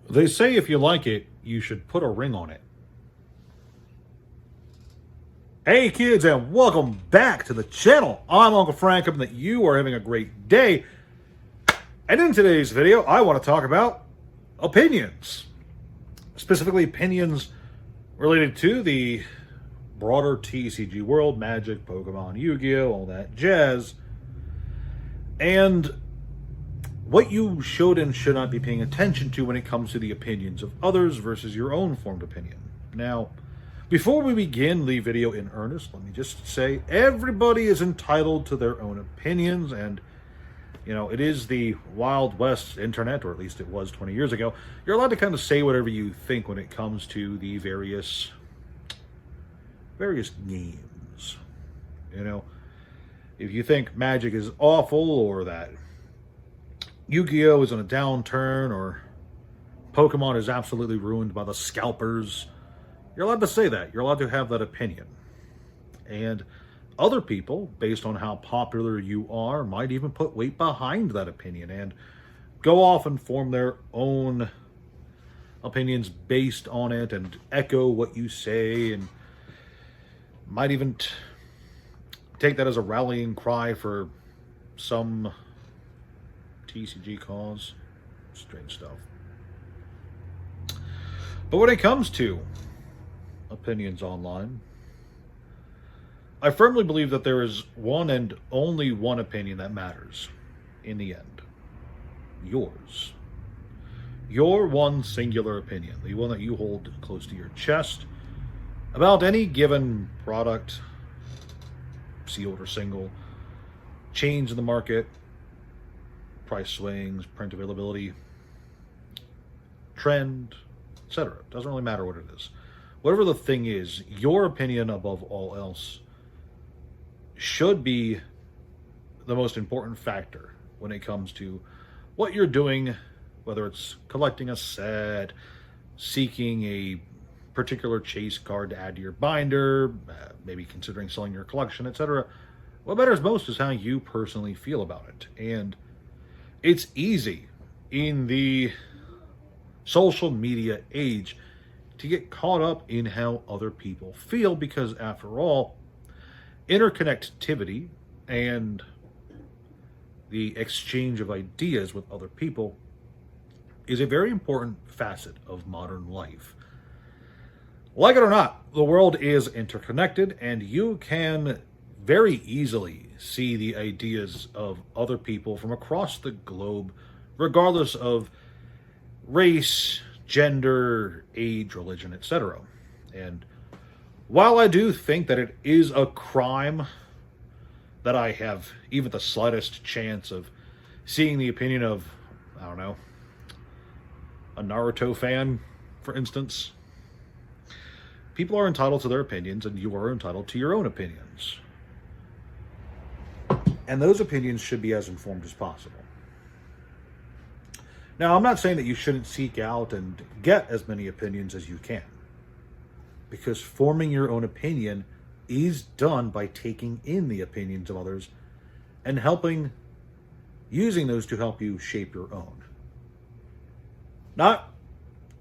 They say if you like it, you should put a ring on it. Hey kids, and welcome back to the channel. I'm Uncle Frank, hoping that you are having a great day. And in today's video, I want to talk about opinions. Specifically opinions related to the broader TCG world, Magic, Pokemon, Yu-Gi-Oh, all that jazz. And what you should and should not be paying attention to when it comes to the opinions of others versus your own formed opinion. Now, before we begin the video in earnest, let me just say everybody is entitled to their own opinions, and you know, it is the Wild West internet, or at least it was 20 years ago. You're allowed to kind of say whatever you think when it comes to the various games. You know, if you think Magic is awful, or that Yu-Gi-Oh is in a downturn, or Pokemon is absolutely ruined by the scalpers, you're allowed to say that. You're allowed to have that opinion. And other people, based on how popular you are, might even put weight behind that opinion and go off and form their own opinions based on it and echo what you say, and might even take that as a rallying cry for some TCG cause. Strange stuff. But when it comes to opinions online, I firmly believe that there is one and only one opinion that matters in the end. Yours. Your one singular opinion, the one that you hold close to your chest about any given product, sealed or single, change in the market, price swings, print availability, trend, etc. Doesn't really matter what it is. Whatever the thing is, your opinion above all else should be the most important factor when it comes to what you're doing, whether it's collecting a set, seeking a particular chase card to add to your binder, maybe considering selling your collection, etc. What matters most is how you personally feel about it. And it's easy in the social media age to get caught up in how other people feel, because after all, interconnectivity and the exchange of ideas with other people is a very important facet of modern life. Like it or not, the world is interconnected, and you can very easily see the ideas of other people from across the globe, regardless of race, gender, age, religion, etc. And while I do think that it is a crime that I have even the slightest chance of seeing the opinion of, I don't know, a Naruto fan, for instance, people are entitled to their opinions, and you are entitled to your own opinions. And those opinions should be as informed as possible. Now, I'm not saying that you shouldn't seek out and get as many opinions as you can, because forming your own opinion is done by taking in the opinions of others and using those to help you shape your own. Not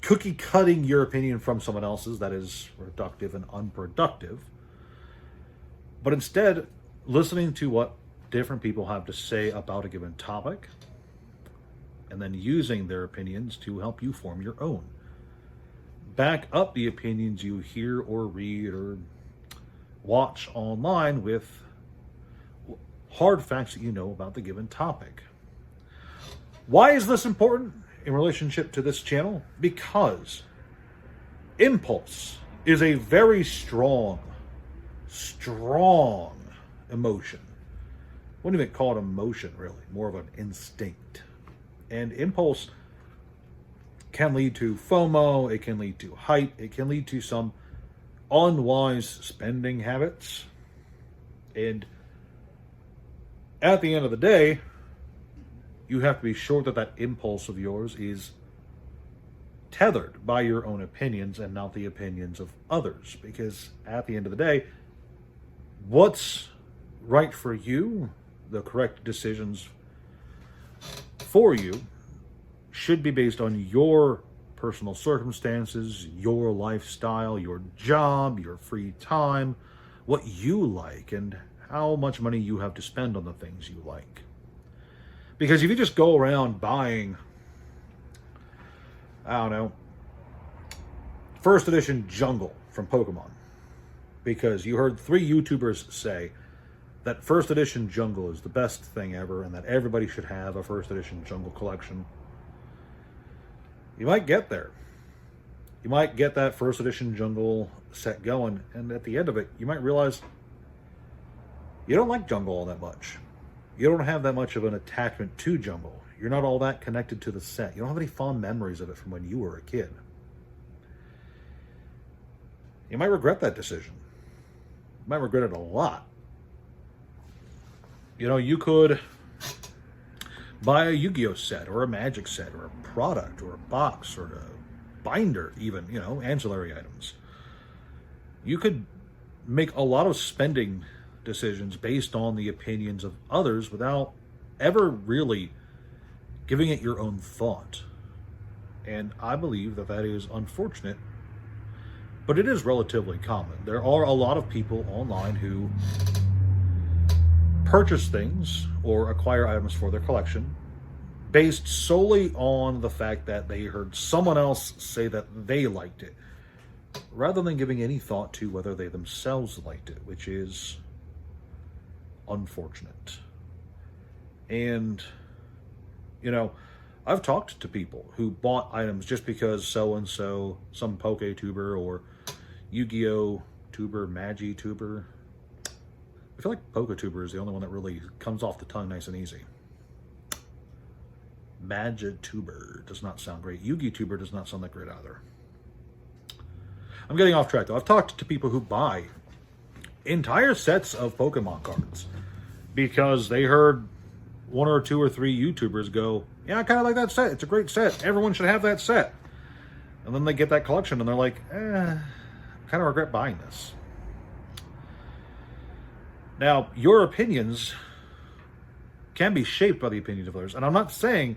cookie cutting your opinion from someone else's, that is reductive and unproductive, but instead listening to what different people have to say about a given topic, and then using their opinions to help you form your own. Back up the opinions you hear or read or watch online with hard facts that you know about the given topic. Why is this important in relationship to this channel? Because impulse is a very strong emotion. I wouldn't even call it emotion, really. More of an instinct. And impulse can lead to FOMO, it can lead to hype, it can lead to some unwise spending habits. And at the end of the day, you have to be sure that that impulse of yours is tethered by your own opinions and not the opinions of others. Because at the end of the day, what's right for you, the correct decisions for you, should be based on your personal circumstances, your lifestyle, your job, your free time, what you like, and how much money you have to spend on the things you like. Because if you just go around buying, I don't know, first edition jungle from Pokemon, because you heard 3 YouTubers say that first edition jungle is the best thing ever and that everybody should have a first edition jungle collection, you might get there. You might get that first edition jungle set going, and at the end of it, you might realize you don't like jungle all that much. You don't have that much of an attachment to jungle. You're not all that connected to the set. You don't have any fond memories of it from when you were a kid. You might regret that decision. You might regret it a lot. You know, you could buy a Yu-Gi-Oh set or a Magic set or a product or a box or a binder even, you know, ancillary items. You could make a lot of spending decisions based on the opinions of others without ever really giving it your own thought. And I believe that that is unfortunate, but it is relatively common. There are a lot of people online who purchase things or acquire items for their collection based solely on the fact that they heard someone else say that they liked it, rather than giving any thought to whether they themselves liked it, which is unfortunate. And, you know, I've talked to people who bought items just because so-and-so, some Poke-tuber or Yu-Gi-Oh tuber, Magi-tuber. I feel like Poke-tuber is the only one that really comes off the tongue nice and easy. Magi-tuber does not sound great. Yu-Gi-tuber does not sound that great either. I'm getting off track though. I've talked to people who buy entire sets of Pokemon cards because they heard 1 or 2 or 3 YouTubers go, yeah, I kind of like that set. It's a great set. Everyone should have that set. And then they get that collection and they're like, I kind of regret buying this. Now, your opinions can be shaped by the opinions of others. And I'm not saying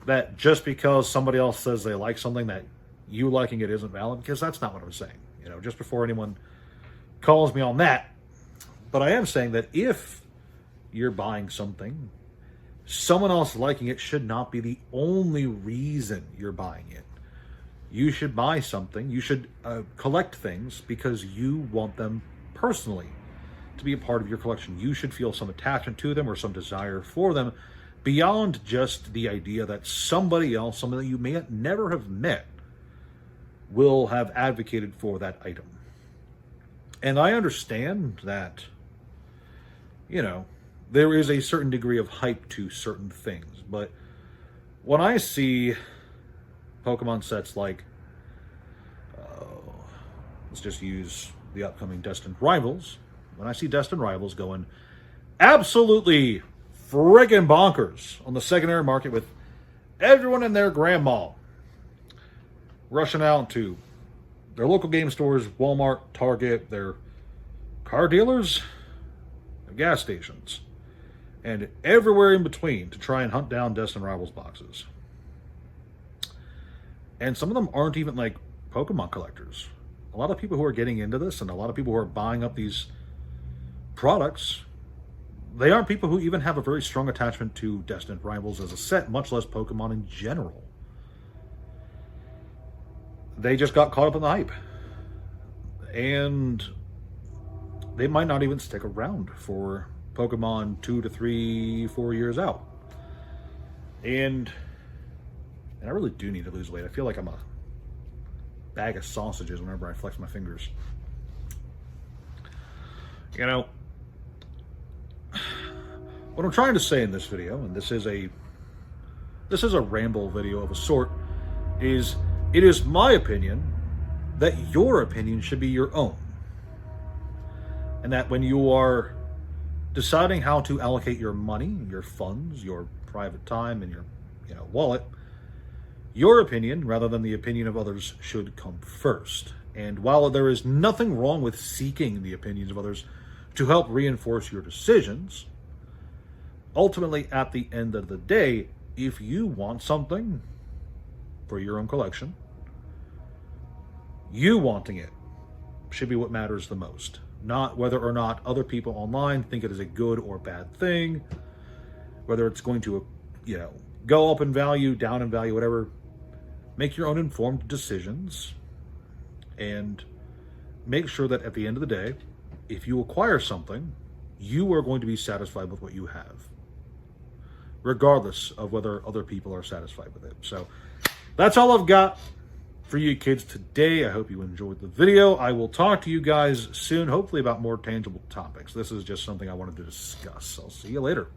that just because somebody else says they like something that you liking it isn't valid, because that's not what I'm saying. You know, just before anyone calls me on that. But I am saying that if you're buying something, someone else liking it should not be the only reason you're buying it. You should buy something, you should collect things because you want them personally to be a part of your collection. You should feel some attachment to them or some desire for them beyond just the idea that somebody else, someone that you may never have met, will have advocated for that item. And I understand that, you know, there is a certain degree of hype to certain things, but when I see Pokemon sets like, let's just use the upcoming Destined Rivals, when I see Destined Rivals going absolutely friggin' bonkers on the secondary market with everyone and their grandma rushing out to their local game stores, Walmart, Target, their car dealers, their gas stations, and everywhere in between to try and hunt down Destined Rivals boxes. And some of them aren't even like Pokemon collectors. A lot of people who are getting into this and a lot of people who are buying up these products, they aren't people who even have a very strong attachment to Destined Rivals as a set, much less Pokemon in general. They just got caught up in the hype. And they might not even stick around for Pokemon 2 to 3, 4 years out. And I really do need to lose weight. I feel like I'm a bag of sausages whenever I flex my fingers. You know, what I'm trying to say in this video, and this is a ramble video of a sort, is it is my opinion that your opinion should be your own. And that when you are deciding how to allocate your money, your funds, your private time, and your wallet, your opinion, rather than the opinion of others, should come first. And while there is nothing wrong with seeking the opinions of others to help reinforce your decisions, ultimately, at the end of the day, if you want something, for your own collection. You wanting it should be what matters the most, not whether or not other people online think it is a good or bad thing, whether it's going to, go up in value, down in value, whatever. Make your own informed decisions and make sure that at the end of the day, if you acquire something, you are going to be satisfied with what you have, regardless of whether other people are satisfied with it. So that's all I've got for you kids today. I hope you enjoyed the video. I will talk to you guys soon, hopefully about more tangible topics. This is just something I wanted to discuss. I'll see you later.